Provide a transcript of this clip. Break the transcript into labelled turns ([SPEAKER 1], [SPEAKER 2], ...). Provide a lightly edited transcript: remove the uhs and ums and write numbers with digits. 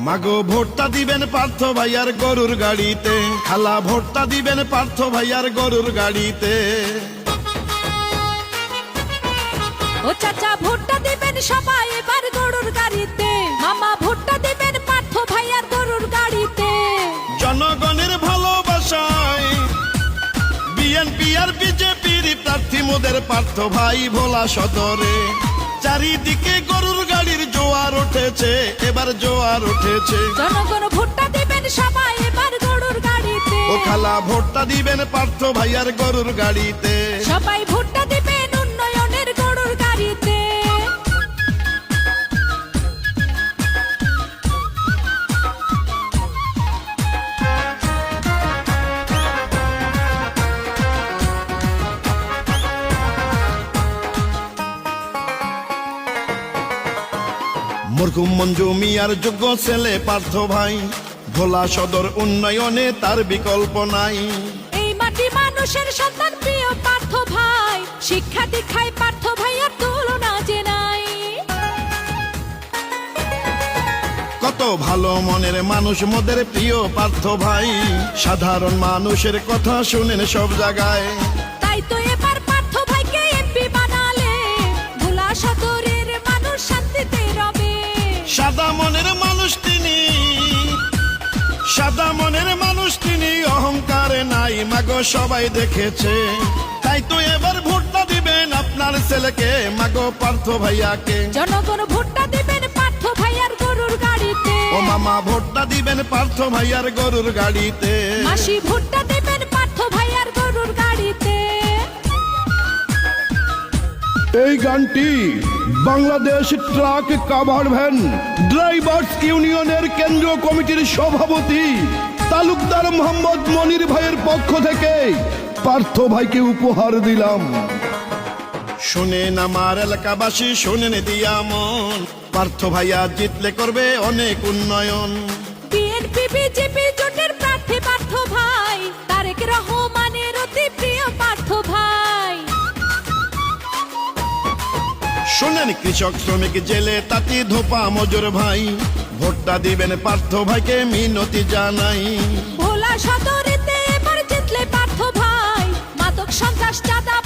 [SPEAKER 1] মাগো ভোটটা দিবেন পার্থ ভাইয়ার গরুর গাড়িতে, খালা ভোটটা দিবেন পার্থ ভাইয়ার গরুর গাড়িতে।
[SPEAKER 2] ও চাচা ভোটটা দিবেন সবাই এবার গরুর গাড়িতে, মামা ভোটটা দিবেন পার্থ ভাইয়ার গরুর গাড়িতে।
[SPEAKER 1] জনগণের ভালোবাসায় বিএনপি আর বিজেপির প্রার্থী মোদের পার্থ ভাই ভোলা সদরে। চারিদিকে গরুর গাড়ির জোয়ার উঠেছে, এবার জোয়ার উঠেছে।
[SPEAKER 2] জনগণ ভোটটা দিবেন সবাই এবার গরুর গাড়িতে,
[SPEAKER 1] ও খালা ভোটটা দিবেন পার্থ ভাইয়ার গরুর গাড়িতে।
[SPEAKER 2] সবাই ভোটটা দিবেন উন্নয়নের গরুর গাড়িতে।
[SPEAKER 1] মরহুম মঞ্জু মিয়ার যোগ্য ছেলে পার্থ ভাই, ভোলা সদর উন্নয়নে তার বিকল্প নাই।
[SPEAKER 2] এই মাটি মানুষের সন্তান প্রিয় পার্থ ভাই, শিক্ষা দীক্ষায় পার্থ ভাইয়ার তুলনা যে নাই।
[SPEAKER 1] কত ভালো মনের মানুষ মোদের প্রিয় পার্থ ভাই, সাধারণ মানুষের কথা শুনেন সব জায়গায়।
[SPEAKER 2] তাই তো এবার পার্থ ভাইকে এমপি বানালে ভোলা সদরের মানুষ শান্তিতে রবে।
[SPEAKER 1] সাদা মনের মানুষ তিনি, সাদা মনের মানুষ তিনি, অহংকারে নাই মাগো সবাই দেখেছে। তাই তো এবার ভোটটা দিবেন আপনার ছেলেকে, মাগো পার্থ ভাইয়াকে।
[SPEAKER 2] জনগণ ভোটটা দিবেন পার্থ ভাইয়ার গরুর গাড়িতে,
[SPEAKER 1] ও মামা ভোটটা দিবেন পার্থ ভাইয়ার গরুর গাড়িতে।
[SPEAKER 2] মাসি ভোটটা দিবেন পার্থ ভাইয়ার গরুর গাড়িতে।
[SPEAKER 3] এই গানটি Bangladesh truck cover van drivers ইউনিয়নের কেন্দ্রীয় কমিটির সভাপতি তালুকদার মোহাম্মদ মনির ভাইয়ের পক্ষ থেকে পার্থ ভাইকে উপহার দিলাম।
[SPEAKER 1] শোনেন আমার এলাকাবাসী, শোনেন দিয়া মন, পার্থ ভাইয়া জিতলে করবে অনেক উন্নয়ন।
[SPEAKER 2] বিএনপি বিজেপি জোটের প্রার্থী পার্থ ভাই, তারেক রহমানের অতি প্রিয় পার্থ ভাই।
[SPEAKER 1] শোনেন কৃষক শ্রমিক জেলে তাঁতি ধোপা মজুর ভাই, ভোটটা দিবেন পার্থ ভাইকে মিনতি জানাই।
[SPEAKER 2] ভোলা সদরেতে এবার জিতলে পার্থ ভাই, মাদক সন্ত্রাস চাঁদা